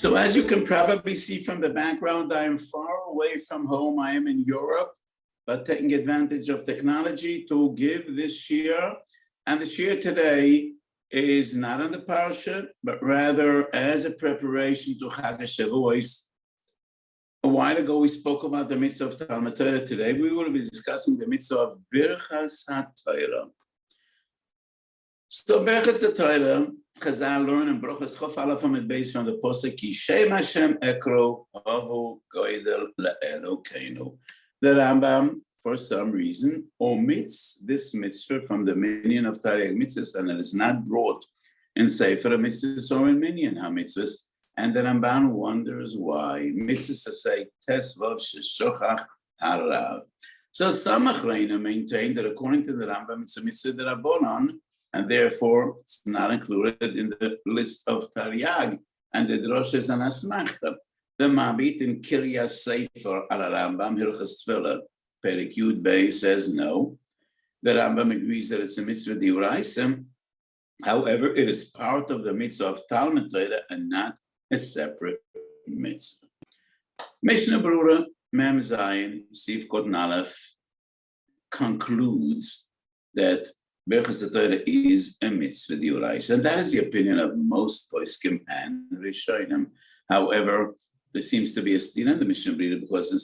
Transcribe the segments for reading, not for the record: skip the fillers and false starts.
So as you can probably see from the background, I am far away from home. I am in Europe, but taking advantage of technology to give this shiur. And the shiur today is not on the parsha, but rather as a preparation to Chag HaShavuos. A while ago, we spoke about the mitzvah of Talmud Torah. Today, we will be discussing the mitzvah of Birchas Hatorah. So Birchas Hatorah, Chazal learn in Birchas Chof Aleph Amud Beis from the Posek, Ki Shem Hashem Ekro Avu Goydel LaElokeinu. The Rambam, for some reason, omits this mitzvah from the minyan of Tariq mitzvahs, and it is not brought in Sefer mitzvahs or in minyan ha-mitzvahs. And the Rambam wonders why. Mitzvahs say Tes Vav Sheshochach Harav. So some Achreina maintain that according to the Rambam, it's a mitzvah d'Rabbanan, and therefore it's not included in the list of Taryag, and the Drosh is an Asmachta. The Mabit in Kiryas Sefer al Rambam Hilchas Tefillah Perek Yud Bey says no. The Rambam agrees that it's a mitzvah d'Oraisa. However, it is part of the mitzvah of Talmud Torah and not a separate mitzvah. Mishnah Berurah Mem Zayin Sif Kotan Aleph concludes that Birchas Hatorah is a mitzvah d'Oraisa, and that is the opinion of most poskim and Rishonim. However, there seems to be a stin in the Mishnah Berurah because in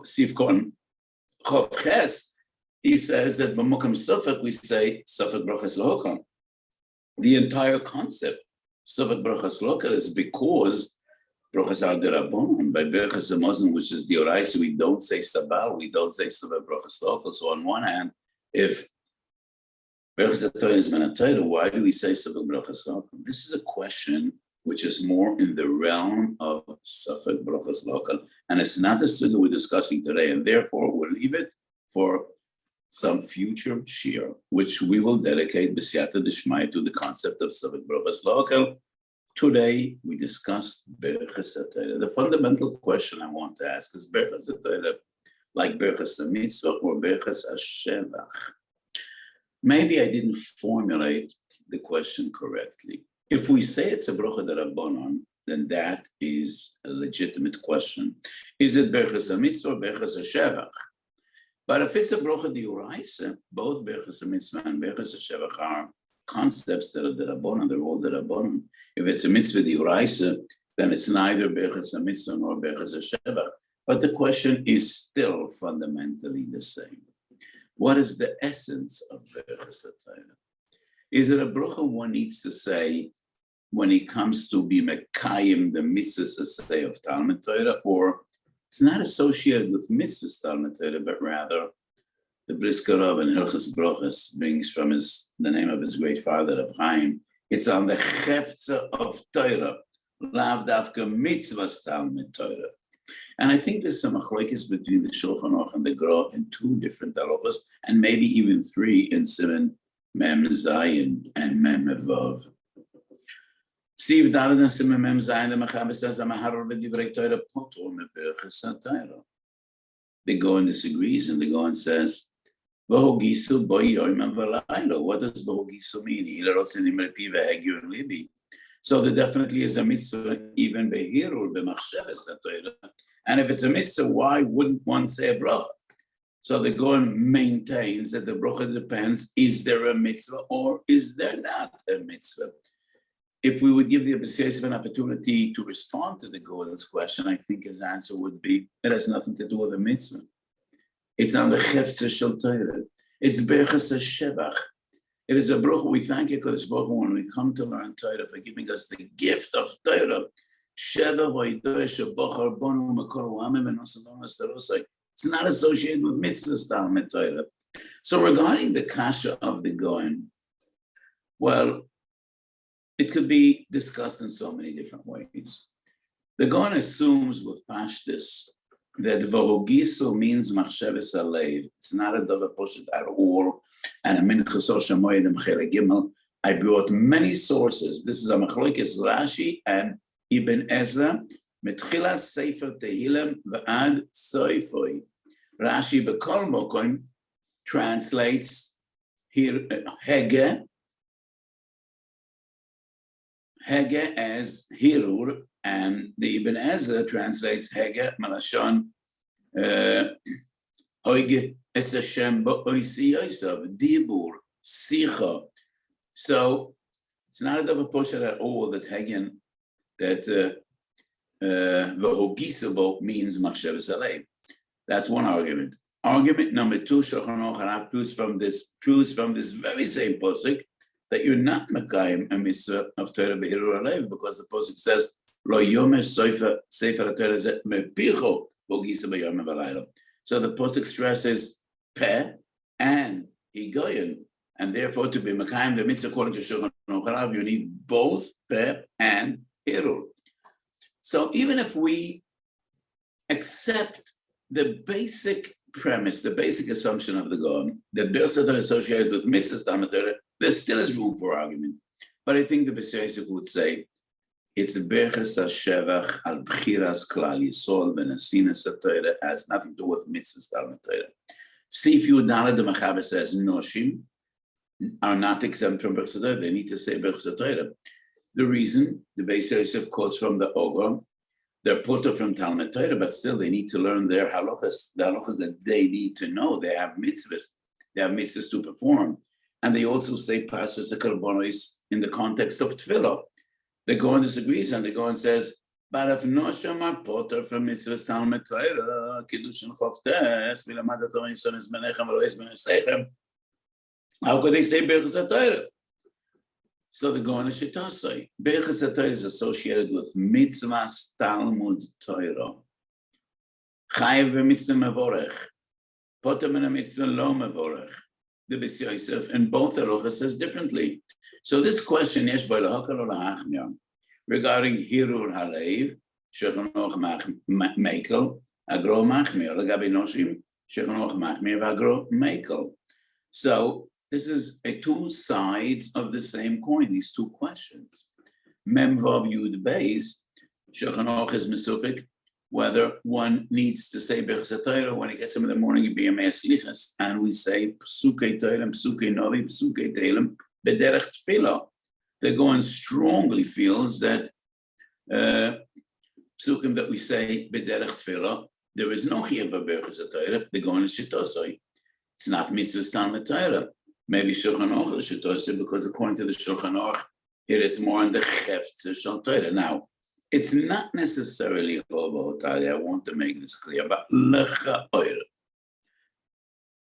Sif Kotan Chof Ches, he says that b'mokam Suffolk we say Suffolk Brachas Lohokam. The entire concept Suffolk Brachas Lohokam is because Brachas are d'Rabbanan. By Birchas Hamazon, which is d'Oraisa, we don't say Sabal, we don't say Suffolk Brachas Lohokam. So on one hand, if Birchas Hatorah is Min HaTorah, why do we say Suffolk Brachas Lohokam? This is a question which is more in the realm of Suffolk Brachas Lohokam, and it's not the sugya we're discussing today, and therefore we'll leave it for some future shiur, which we will dedicate b'siyata d'shmaya to the concept of Suffolk Brachas Lohokam. Today we discussed Birchas Hatorah. The fundamental question I want to ask is Birchas Hatorah like Birchas HaMitzvah or Birchas HaShevach? Maybe I didn't formulate the question correctly. If we say it's a bracha d'Rabbanan, then that is a legitimate question. Is it Birchas HaMitzvah or Birchas HaShevach? But if it's a bracha d'Oraisa, both Birchas HaMitzvah and Birchas HaShevach are concepts that are d'Rabbanan, they're all d'Rabbanan. If it's a mitzvah d'Oraisa, then it's neither Birchas HaMitzvah nor Birchas HaShevach. But the question is still fundamentally the same. What is the essence of Birchas Hatorah? Is it a bracha one needs to say when it comes to be mekayim, the mitzvahs of Talmud Torah, or it's not associated with mitzvahs Talmud Torah, but rather the Brisker Rav in Hilchas Brachas brings from the name of his great father, Reb Chaim. It's on the chefza of Torah, lav davka mitzvahs Talmud Torah. And I think there's some machlokes between the Shulchan Aruch and the Gra in two different halachos, and maybe even three in Siman Mem Zayin and Mem Vav. Siv Daled and Siman Mem Zayin, the Mechaber says, "Amaharor v'divrei Torah potor meBirchas Hatorah." The Gaon disagrees, and the Gaon says, "V'hogisu bo yoyim v'laylo." What does v'hogisu mean? Hilarotzin imrepi v'hegiur libi. So there definitely is a mitzvah even behirur b'machshavas haTorah. And if it's a mitzvah, why wouldn't one say a bracha? So the Gaon maintains that the bracha depends, is there a mitzvah or is there not a mitzvah? If we would give the Abisayis an opportunity to respond to the Gaon's question, I think his answer would be, it has nothing to do with a mitzvah. It's on the chefza shel Torah. It's Birchas HaShevach. It is a bracha. We thank you, Kodesh Baruch Hu, when we come to learn Torah, for giving us the gift of Torah. It's not associated with mitzvahs Talmud Torah. So regarding the kasha of the Gaon, well, it could be discussed in so many different ways. The Gaon assumes with pashtus that v'hogisu means machshavas alev. It's not a davar poshet at all. And a minchas shamoyim chelek gimel. I brought many sources. This is a machlokes Rashi and Ibn Ezra. Mitchilas Sefer Tehillim v'ad soifoi. Rashi b'kol mokom translates here hege as hirur And the Ibn Ezra translates Hege Malashon Oige Es Hashem Ba'oisi Oisav Dibur Sicha. So it's not a double push at all that Hagen that V'hogisabo means Machshav Saleh. That's one argument. Argument number two, Shulchan Aruch proves from this very same pasuk that you're not Mekayim a mitzvah of Torah Behirur Alev, because the pasuk says Lo Yomer Sefer Torah Zeh Mepicho V'hogisabo Yom V'Layla. So the pasuk stresses Peh and Higoyin, and therefore to be Mekayim the mitzvah according to Shulchan Aruch, you need both Peh and Hirur. So even if we accept the basic premise, the basic assumption of the Gaon, that Birchas are associated with mitzvahs Talmud Torah, there still is room for argument. But I think the Birchas would say it's a Birchas HaShevach al Bchiras Klal Yisrael Benasinas HaTorah, has nothing to do with mitzvahs Talmud Torah. Sif Yudalad the Mechaber says Noshim are not exempt from Birchas Torah. They need to say Birchas Torah. The reason, the Beis Yosef quotes from the Ogo, they're put from Talmud Torah, but still they need to learn their halachas, the halachas that they need to know. They have mitzvahs to perform. And they also say Parshas HaKorbanos in the context of Tefillah. The Gaon disagrees, and the Gaon says, but if Noshim are potter from mitzvahs Talmud Torah, Kiddushin Chovtes, Vilamad HaTorah Yisrael is Menechem V'Lois Menechem, how could they say Birchas HaTorah? So the Gaon of Shittasai, Birchas HaTorah is associated with mitzvahs Talmud Torah. Chayev b'mitzvah mevorech, poter min mitzvah lo mevorech. The Beis Yosef in both halachas says differently. So this question, yesh bo lahakal o lahachmir, regarding hirur halev, shulchan aruch mekel, agro machmir, legabe noshim, shulchan aruch machmir v'agro mekel. So this is two sides of the same coin, these two questions. Mem vav yud beis, Shulchan Aruch is mesupik, whether one needs to say Birchas Torah when he gets up in the morning, you be a me'aslichas, and we say Psukei Torah, Psukei Novi, Psukei Telem, B'derech Tefillah. The Gaon strongly feels that Psukim that we say B'derech Tefillah, there is no chiyuv of Birchas Torah. The Gaon is Shittosai. It's not mitzvah Talmud Torah. Maybe Shulchan Aruch is Shittosai, because according to the Shulchan Aruch, it is more in the Chefetz Shel Torah. Now, it's not necessarily Hovahotalia, I want to make this clear, but Lecha Oir.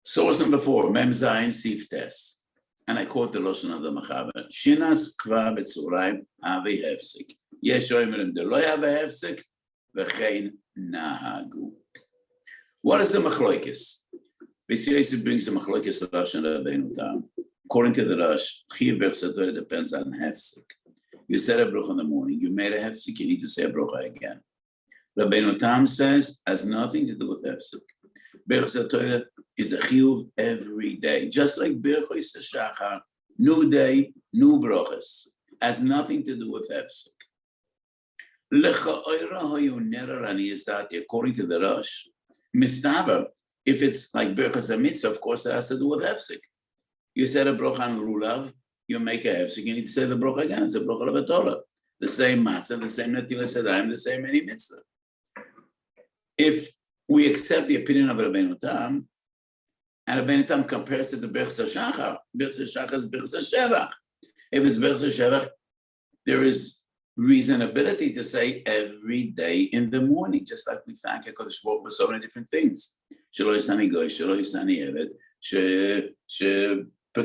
Source number 4, Mem Zayin Sif Tes. And I quote the Lashon of the Mechaber. Shinas Kva B'Tzurayim Avi Hefsik. Yesh Oimrim de Lo Have Hefsik, V'chein Nahagu. What is the Machloikis? Beis Yosef brings the Machloikis of Rosh and Rabbeinu Tam. According to the Rosh, Chiyuv Birchas Torah depends on Hefsik. You said a bracha in the morning, you made a hefsek, you need to say a bracha again. Rabbeinu Tam says, has nothing to do with hefsek. Birchas Torah is a chiyuv every day, just like Birchas Shachar, new day, new brachas, has nothing to do with hefsek. Lecha oira hoyu nerer ani izdati, according to the Rosh, mistaber, if it's like Birchas HaMitzvah, of course it has to do with hefsek. You said a bracha on Lulav, you make a hefsek, you need to say the bracha again. It's a bracha of Hatorah. The same matzah, the same netilas yadayim, the same any mitzvah. If we accept the opinion of Rabbeinu Tam, and Rabbeinu Tam compares it to Birchas HaShachar, Birchas HaShachar is Birchas HaShevach. If it's Birchas HaShevach, there is reasonability to say every day in the morning, just like we thank HaKadosh Baruch Hu for so many different things. Shelo yisani goy, shelo yisani eved, we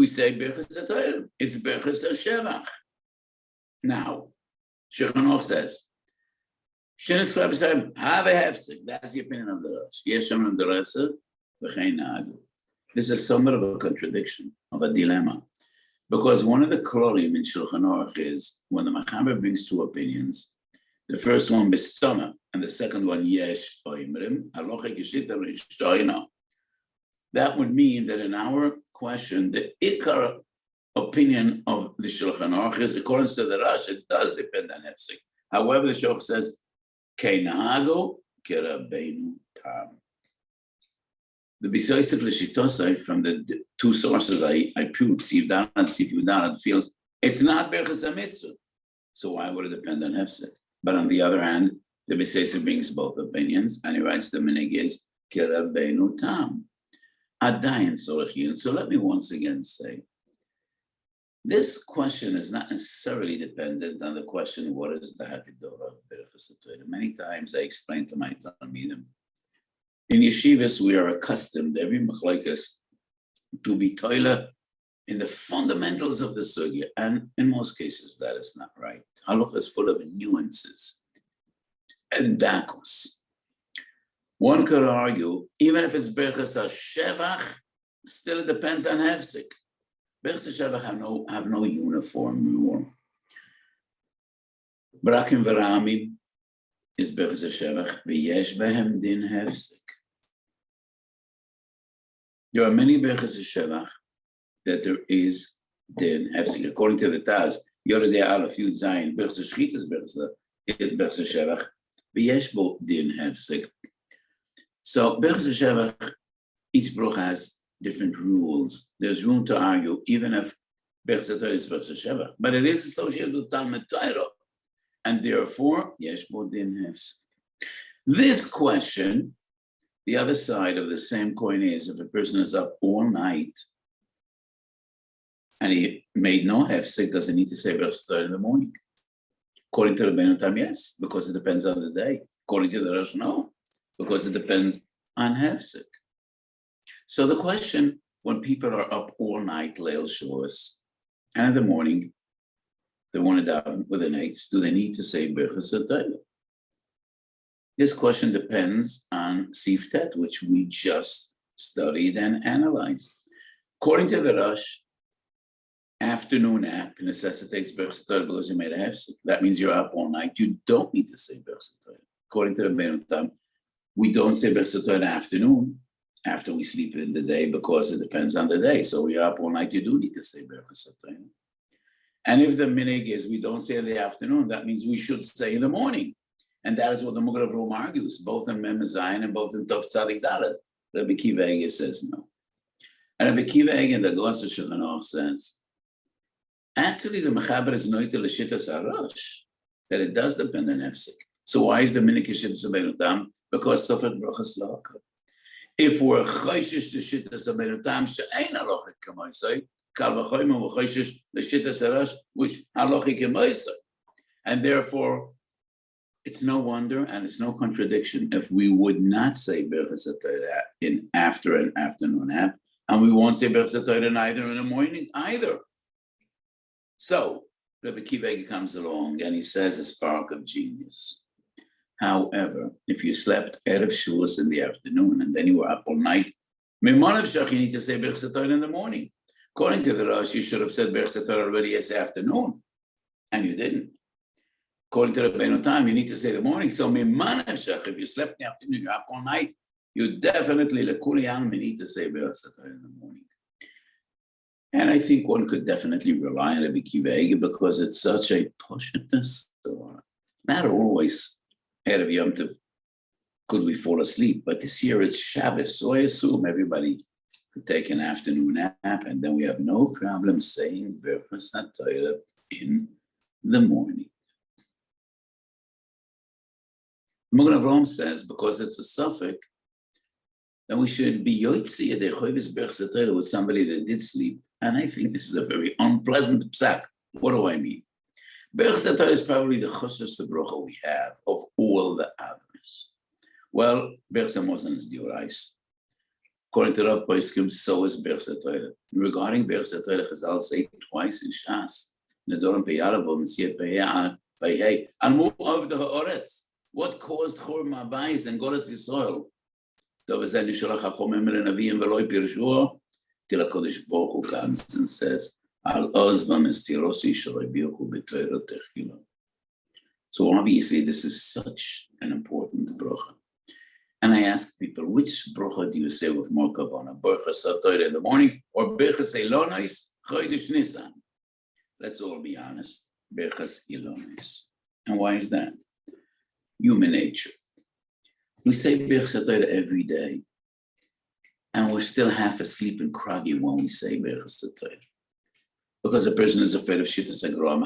say Birchas Torah. It's Birchas Shevach. Now, Shulchan Aruch says, Shinas Kva B'Tzurayim have a hefsek. That's the opinion of the Rosh. Yesh Omrim de Lo Hefsek, V'chein Nahagu. This is somewhat of a contradiction, of a dilemma, because one of the klolim in Shulchan Aruch is when the Mechaber brings two opinions. The first one B'Stoma, and the second one Yesh Oimrim Halocha K'Shita Rishtoina. That would mean that in our question, the ikar opinion of the Shulchan Aruch is, according to the Rosh, it does depend on hefsek. However, the Shulchan says, Kei nahago k'Rabbeinu Tam. The Beis Yosef l'Shittosai, from the two sources I proved, Siv Dalad and Siv Yudalad, feels it's not Birchas HaMitzvah. So why would it depend on hefsek? But on the other hand, the Beisesa brings both opinions, and he writes the minig is Kirabeinu Tam. Adayin Sorachin. So let me once again say, this question is not necessarily dependent on the question, what is the Hatorah of Birchas Hatorah? Many times I explain to my Talmidim, in yeshivas, we are accustomed, every machlokes, to be toilet in the fundamentals of the sugya, and in most cases that is not right. Halakha is full of nuances and dakos. One could argue, even if it's Birchas HaShevach, still it depends on hefsek. Birchas HaShevach have no uniform rule. Brakim v'ramim is Birchas HaShevach, v'yesh behem din hefsek. There are many Birchas HaShevach that there is din hefsek. According to the Taz, Yoredei Aleph Yud Zayin, Birchas HaShchit is Birchas HaShevach, v'yesh bo din hefsek. So Birchas HaShevach, each bruch has different rules. There's room to argue, even if Birchas HaTorah is Birchas HaShevach, but it is associated with Talmud Torah, and therefore, yesh bo din hefsek. This question, the other side of the same coin is, if a person is up all night and he made no hefsek, does he need to say Birchas HaTorah in the morning? According to the Rabbeinu Tam, yes, because it depends on the day. According to the Rosh, no, because it depends on hefsek. So the question, when people are up all night, Leil Shores, and in the morning, they want to daven with an eights, do they need to say Birchas HaTorah? This question depends on Siftet, which we just studied and analyzed. According to the Rosh, afternoon nap necessitates Birchas HaTorah because you made a hefsek. That means you're up all night. You don't need to say Birchas HaTorah. According to the Rabbeinu Tam, we don't say Birchas HaTorah in the afternoon after we sleep in the day because it depends on the day. So you're up all night, you do need to say Birchas HaTorah. And if the minig is we don't say in the afternoon, that means we should say in the morning. And that is what the Mughal of Rome argues, both in Mem Zayin and both in Tov Tzadik Dalet. Rabbi Kiva Eger says no. And Rabbi Kiva Eger in the Gloss of Shulchan Aruch says, actually the Mechaber is noite l'shittas harosh, that it does depend on hefsek. So why is the minig shittas Rabbeinu Tam? Because Sofet Brachas La'akad. If we're chayshish l'shittas Rabbeinu Tam, she'ein halacha k'moisei, kal v'choyma v'chayshish l'shittas harosh, which halacha k'moisei. And therefore, it's no wonder and it's no contradiction if we would not say Birchas HaTorah in after an afternoon nap, and we won't say Birchas HaTorah either in the morning either. So Rabbi Kiva Eger comes along and he says a spark of genius. However, if you slept Erev Shavuos in the afternoon and then you were up all night, Mimanav Shach, you need to say Birchas HaTorah in the morning. According to the Rosh, you should have said Birchas HaTorah already this afternoon, and you didn't. According to the Rabbeinu Tam, you need to say the morning. So, if you slept in the afternoon, you're up all night, you definitely, need to say Birchas HaTorah in the morning. And I think one could definitely rely on Rabbi Kiva Eger because it's such a pushness. Not always Erev Yom Tov could we fall asleep, but this year it's Shabbos, so I assume everybody could take an afternoon nap, and then we have no problem saying Birchas HaTorah in the morning. Magen Avraham says, because it's a suffix, then we should be yotzi yedei chovis Birchas HaTorah with somebody that did sleep. And I think this is a very unpleasant psak. What do I mean? Birchas HaTorah is probably the choshes bracha we have of all the others. Well, Birchas HaMazon is Weiss. According to Rav Poskim, so is Birchas HaTorah. Regarding Birchas HaTorah, Chazal say twice in Shas, Nedorim Peyalav V'Mesiyat Peyhei, Almu of the Haaretz. What caused Chor Mabayis and Golas Yisrael? Till HaKadosh Baruch Hu comes and says, Al Ozva Mestirosi Shorobiuchu B'Torah Techila. So obviously this is such an important bracha. And I ask people, which bracha do you say with more kavanah? Birchas HaTorah in the morning or Birchas Ilonos Chodesh Nisan? Let's all be honest. Birchas Ilonos. And why is that? Human nature. We say Birchas HaTorah every day, and we're still half asleep and craggy when we say Birchas HaTorah. because a person is afraid of shittas agrom.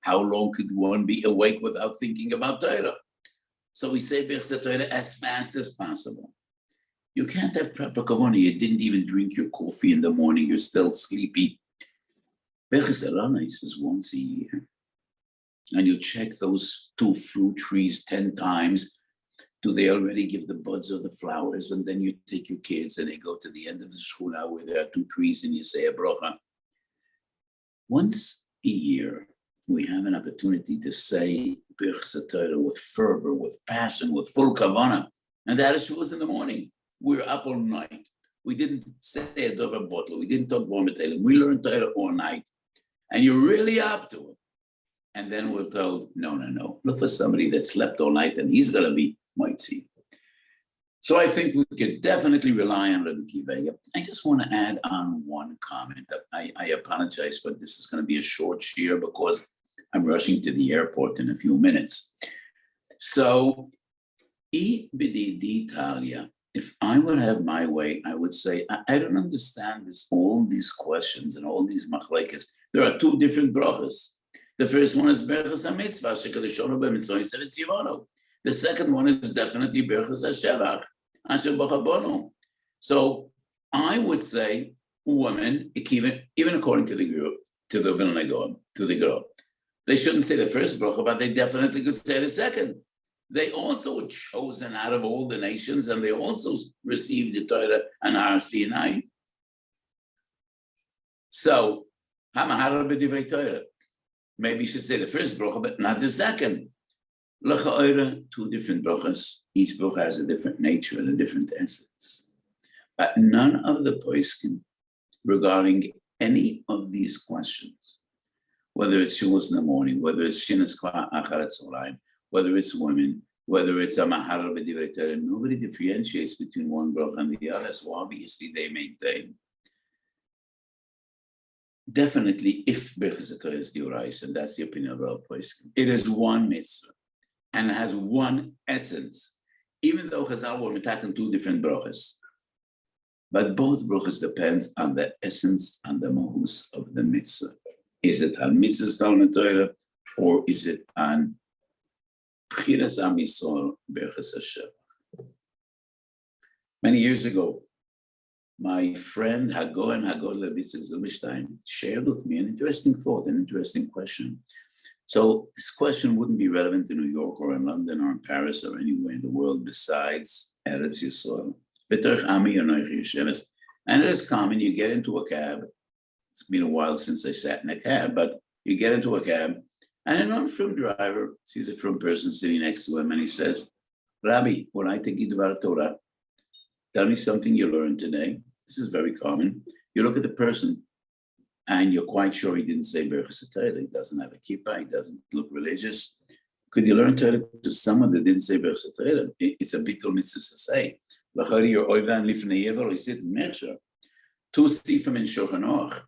How long could one be awake without thinking about Torah? So we say Birchas Torah as fast as possible. You can't have proper kavanah. You didn't even drink your coffee in the morning. You're still sleepy. Birchas is once a year. And you check those 2 fruit trees 10 times. Do they already give the buds or the flowers? And then you take your kids and they go to the end of the shchuna where there are 2 trees and you say a bracha. Once a year, we have an opportunity to say Birchas Torah with fervor, with passion, with full kavanah. And that is was in the morning. We were up all night. We didn't say a dover bottle. We didn't talk Bormatelim. We learned Torah all night. And you're really up to it. And then we're told, no. Look for somebody that slept all night and he's going to be Moitzi. So I think we could definitely rely on Rabbi Kiva. I just want to add on one comment. I apologize, but this is going to be a short shiur because I'm rushing to the airport in a few minutes. So, if I would have my way, I would say, I don't understand all these questions and all these machlekes. There are 2 different brachas. The first one is Birchas HaMitzvah, Shekadeshonu b'mitzvah yisevetz yivonu. The second one is definitely Birchas HaShevach, Asher b'chabonu. So I would say, women, even according to the group, to the Vilna Gaon, to the girl, they shouldn't say the first bracha, but they definitely could say the second. They also were chosen out of all the nations, and they also received the Torah and Har Sinai. So, Hamahara b'divrei Torah. Maybe you should say the first bracha, but not the second. L'cha'ora, 2 different brachas. Each bracha has a different nature and a different essence. But none of the poskim regarding any of these questions, whether it's shulas in the morning, whether it's shinas kwa acharat tzolaim, whether it's women, whether it's a mahara b'divrei Torah, nobody differentiates between one bracha and the other. So obviously they maintain. Definitely, if Birchas Torah is diurais, and that's the opinion of our poskim, it is one mitzvah and it has one essence. Even though Chazal were attacking 2 different brachas, but both brachas depends on the essence and the mahus of the mitzvah. Is it on mitzvah Talmud Torah, or is it on Bchiras Am Yisrael Birchas Hashem? Many years ago, my friend Hagoen Levitzig Zilberstein shared with me an interesting thought, an interesting question. So this question wouldn't be relevant in New York or in London or in Paris or anywhere in the world besides Eretz Yisrael. And it is common, you get into a cab. It's been a while since I sat in a cab, but you get into a cab and an unfirm driver sees a firm person sitting next to him and he says, Rabbi, when I take you to Torah, tell me something you learned today. This is very common. You look at the person and you're quite sure he didn't say Birchas Torah. He doesn't have a kippah. He doesn't look religious. Could you learn Torah to someone that didn't say Birchas Torah? It's a bittul mitzvah to say. Two sifim in Shulchan Aruch,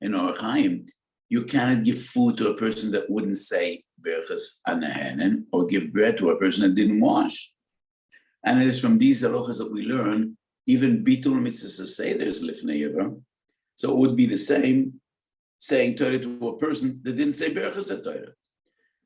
in Orach Chaim, you cannot give food to a person that wouldn't say Birchas Anahanan, or give bread to a person that didn't wash. And it is from these halachas that we learn, even bitul mitzvahs to say there's lifnei yever. So it would be the same saying Torah to a person that didn't say Birchas Torah.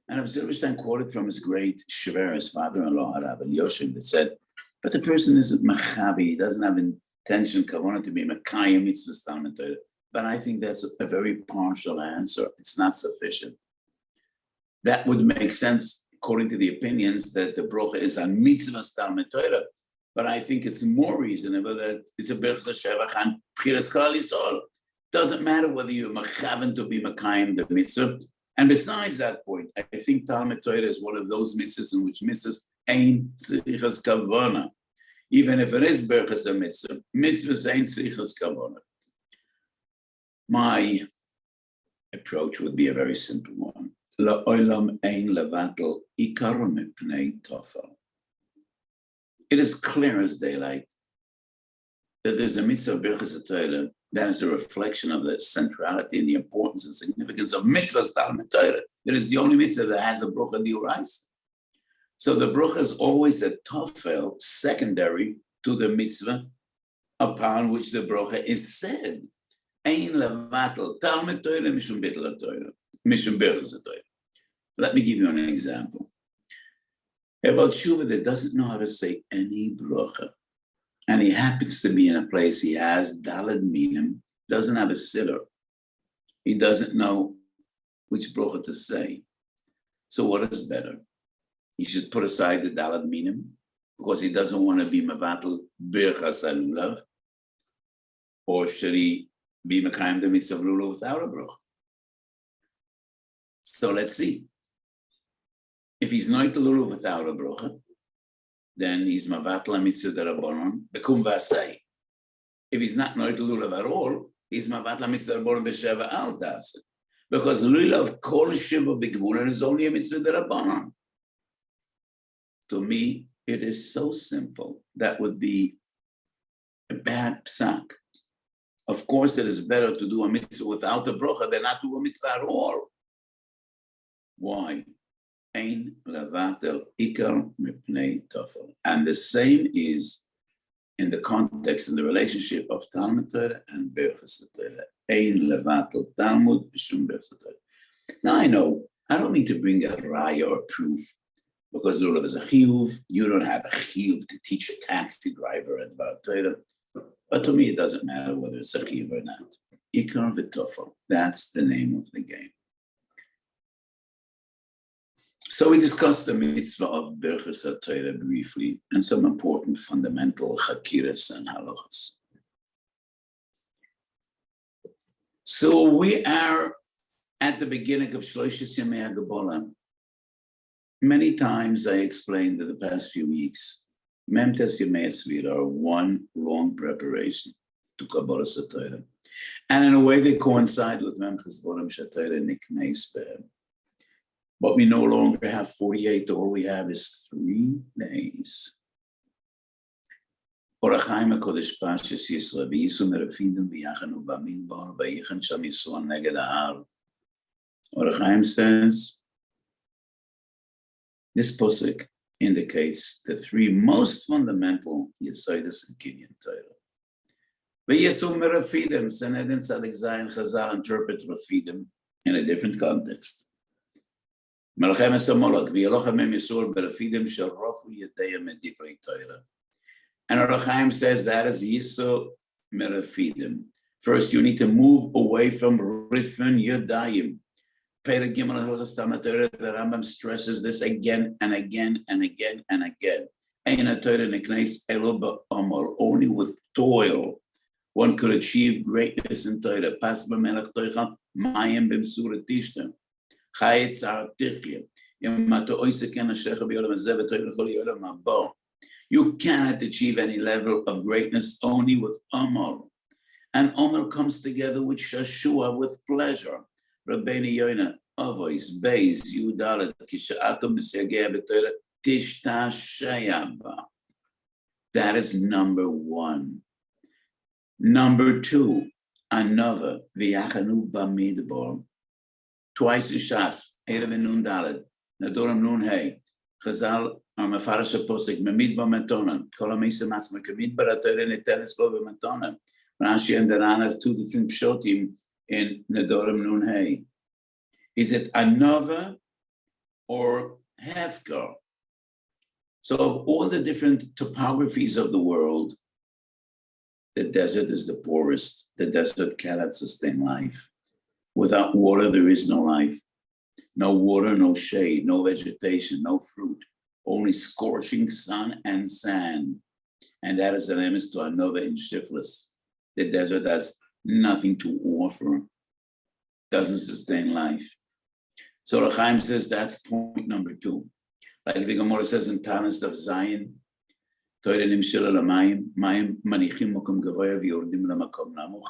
And Rav Zilberstein quoted from his great Shiur, his father-in-law, Rav Yoshim, that said, but the person isn't machavi, he doesn't have intention, kavanah to be makayim mitzvahs Talmud Torah. But I think that's a very partial answer. It's not sufficient. That would make sense according to the opinions that the brocha is on mitzvahs Talmud Torah. But I think it's more reasonable that it's a Birchas HaShevach and Bchiras Klal Yisrael. Doesn't matter whether you're machaven to be makayim the mitzvah. And besides that point, I think Talmud Torah is one of those mitzvahs in which mitzvahs ain't tzrichas kavanah. Even if it is Birchas HaMitzvah, mitzvahs ain't tzrichas kavanah. My approach would be a very simple one. La'olam ein levatel ikar mipnei tofel. It is clear as daylight that there's a mitzvah of Birchas Torah that is a reflection of the centrality and the importance and significance of mitzvahs Talmud Torah. It is the only mitzvah that has a bracha diurais. So the bracha is always a tofel, secondary to the mitzvah upon which the bracha is said. Ein levatel Talmud Torah mishum bittul Torah, mishum Birchas Torah. Let me give you an example. About Tshuva that doesn't know how to say any bracha, and he happens to be in a place he has daled minim, doesn't have a sitter. He doesn't know which bracha to say. So what is better? He should put aside the daled minim because he doesn't want to be mevatel birchas alulav, or should he be mekayim the mitzvah lulav without a bracha? So let's see. If he's not lulav without a bracha, then he's mevatel mitzvah derabanan bekum v'asei. If he's not lulav at all, he's mevatel mitzvah derabanan b'sheva al das. Because lulav kol shiva b'gvulan is only a mitzvah derabanan. To me, it is so simple. That would be a bad psak. Of course, it is better to do a mitzvah without a bracha than not do a mitzvah at all. Why? Ein levatel ikar mipnei tofel. And the same is in the context, in the relationship of Talmud Torah and Birchas Torah. Ein levatel Talmud b'shum Birchas Torah. Now I know, I don't mean to bring a raya or proof, because lulav is a chiyuv. You don't have a chiyuv to teach a taxi driver about Torah. But to me, it doesn't matter whether it's a chiyuv or not. Ikar v'tofel. That's the name of the game. So we discussed the mitzvah of Birchas Torah briefly and some important fundamental chakiras and halachas. So we are at the beginning of Shloshis Yamei HaGebola. Many times I explained in the past few weeks, Memtes Yamei HaSvira are one long preparation to Kabbalas Torah. And in a way they coincide with Memtes Borim Shatayra Nikneis Behem. But we no longer have 48, all we have is 3 days. Orachaim HaKodesh Pashas Yisrael, V'yisu Merafidim V'yachanu B'midbar, V'yichan Sham Yisrael Neged Ha'ar. Orachaim says, this posuk indicates the 3 most fundamental Yesodus in Kinyan Torah. V'yisu Merafidim, Sanhedrin Tzadik Zayin Chazal interpret Rafidim in a different context. Melchem Esamolak, V'yalochem Em Yisur Berafidim Sharofu Yedeyam et Divrei Torah. And Orachaim says that is Yiso Merafidim. First, you need to move away from Rifin Yadayim. Perek Gimel Hilchos Talmud Torah, the Rambam stresses this again and again and again and again. Ein HaTorah Nikneis Elo Ba'amor. Only with toil one could achieve greatness in Torah. Pas b'melech Toicha Mayim b'msura Tishna. Chayetz Artichya. Yamato Oiseken Hashecha B'yolam Hazeh V'Torah L'chol Yolam Haba. You cannot achieve any level of greatness only with Amor. And Amor comes together with Shashua, with pleasure. Rabbeinu Yoina, Avois, Beis, Yudalet, Kisha'atom B'Segei B'Torah, Tishta Sheyaba. That is number 1. Number 2, Another, V'yachanu B'midbar. Twice in Shas, Erev and Nun Dalet, Nadoram Nun Hey, Chazal, Mefarash HaPosek, Memid B'Matonim, Kol HaMeisem Asma, Kemid B'Ratorah Neteres Lo B'Matonim. Rashi and the Ran have 2 different pshotim in Nadoram Nun Hey. Is it Anova or Hefker? So of all the different topographies of the world, the desert is the poorest. The desert cannot sustain life. Without water, there is no life. No water, no shade, no vegetation, no fruit. Only scorching sun and sand. And that is an emes to Anova in Shiflis. The desert has nothing to offer. Doesn't sustain life. So Rechaim says that's point number 2. Like the Gemara says in Tanis of Zion, Torah nimshel alamayim, mayim manichim mokum gavoya v'yordim lamakom namuch.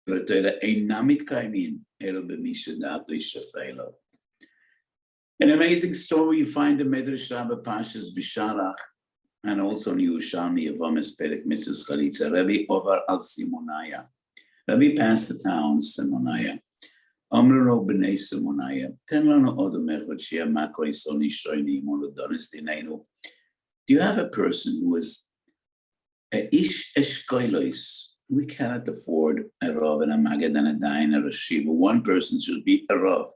Torah einam mitkaymin elo b'mi shedato yishafei lo. An amazing story you find in Medrash Rabbah Pashas Bishalach, and also in Yerushalmi Yevamis Perek Mitzvahs Chalitza. Rabbi Ovar al Simonaya. Rabbi passed the town Simonaya. Amrano b'nei Simonaya. Ten lano odom echad she'amako isoni shoyni imonu donis dinenu. Do you have a person who is a ish eshkoilos, we cannot afford a Rav and a Magid and a Dayan and a Shiva. One person should be a Rav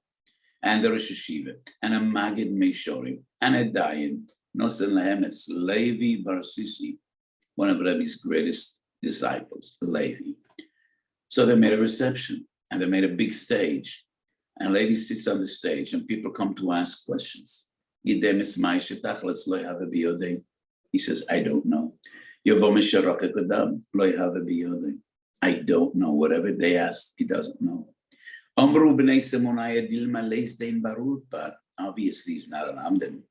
and a Rosh Hashiva and a Magid Meishorim and a Dayan. Nosen Lahem, it's Levi Bar Sisi, one of Rebbe's greatest disciples, Levi. So they made a reception and they made a big stage. And Levi sits on the stage and people come to ask questions. He says, I don't know. I don't know. Whatever they asked, he doesn't know. Obviously, he's not an Amden.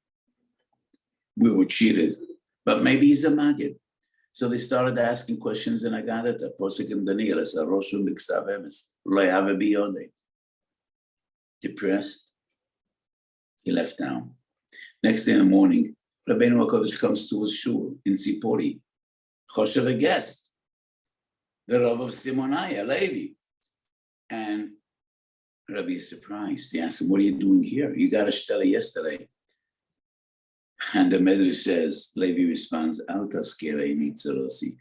We were cheated, but maybe he's a Magid. So they started asking questions, and I got it. Depressed, he left town. Next day in the morning, Rabbeinu HaKodesh comes to his shul in Tzipori. Choshev, a guest, the Rav of Simonai, Levi. And Rabbi is surprised. He asks him, what are you doing here? You got a shtela yesterday. And the Medrash says, Levi responds, Al taskirei nitzerosi.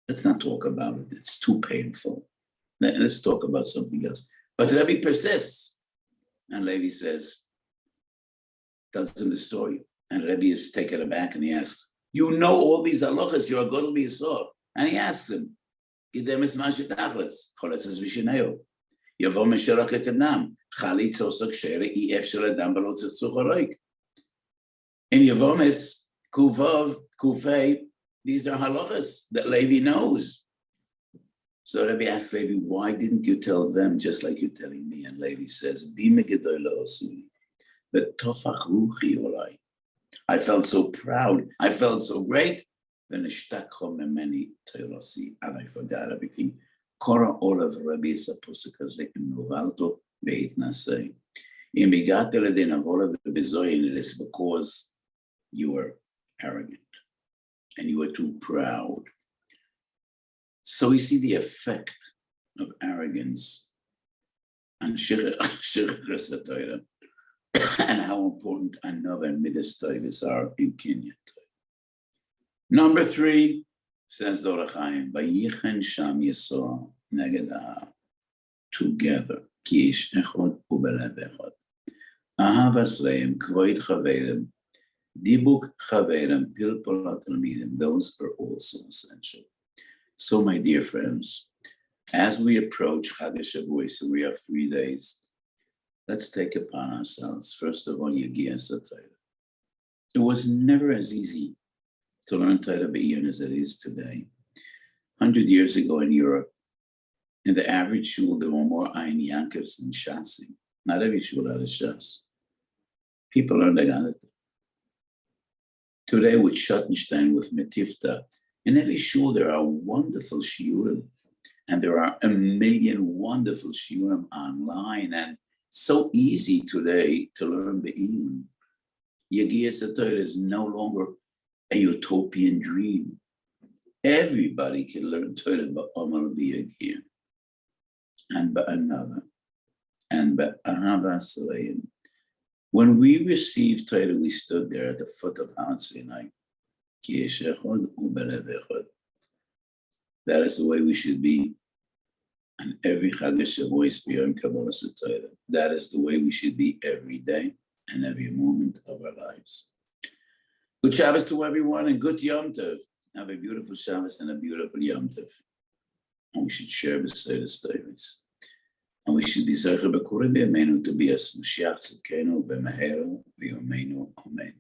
Let's not talk about it. It's too painful. Let's talk about something else. But Rabbi persists. And Levi says, tells him the story. And Rabbi is taken aback and he asks, you know all these halachas, you're a gadol b'yisor. And he asks him, Gidem es mashet achletz, choletz es v'shineo. Yavo mesharak ekanam, chalitz osok shere, ef shel adam b'lo tzitzuch horoik. In Yavomis, Kuvav, Kufei, these are halachas that Levi knows. So Rabbi asks Levi, why didn't you tell them just like you're telling me? And Levi says, I felt so proud. I felt so great. And I forgot everything. Kora olav Rabbi is a posakaze in Novalto, Beit Nasei. In Bigatele de Navola Bezoin, it is because you were arrogant and you were too proud. So we see the effect of arrogance on Shiur Hatorah and how important Anov and Midas Toivos are in Kenya. Number 3, says the Or HaChaim, Vayichen Sham Yisrael Neged together, Ki ish echad ubelev echad. Ahavas leim, kvoid chaverem, dibuk chaverem, pilpul hatalmidim. Those are also essential. So, my dear friends, as we approach Chag HaShavuos, and we have 3 days, let's take upon ourselves, first of all, Yegiyas HaTorah. It was never as easy to learn Torah Be'iyun as it is today. 100 years ago in Europe, in the average shul, there were more Ayin Yankovs than Shasim. Not every shul had a Shas. People learned Agadat. Today with Schottenstein, with Metifta, in every shul there are wonderful shiurim, and there are 1 million wonderful shiurim online, and it's so easy today to learn Be'iyun. Yegiyas HaTorah is no longer a utopian dream. Everybody can learn Torah ba'amal b'yagiyah and ba'anava and ba'ahavas leim. When we received Torah, we stood there at the foot of Har Sinai. Ki yesh echad ubelev echad. That is the way we should be. And every Chag HaShavuos beyond Kabbalas HaTorah. That is the way we should be every day and every moment of our lives. Good Shabbos to everyone and good Yom Tov. Have a beautiful Shabbos and a beautiful Yom Tov. And we should share B'Seiras Torahs. And we should be Zocher B'Kurei B'Yameinu to be as Mashiach Tzidkenu B'Meheru V'Yomeinu Amen.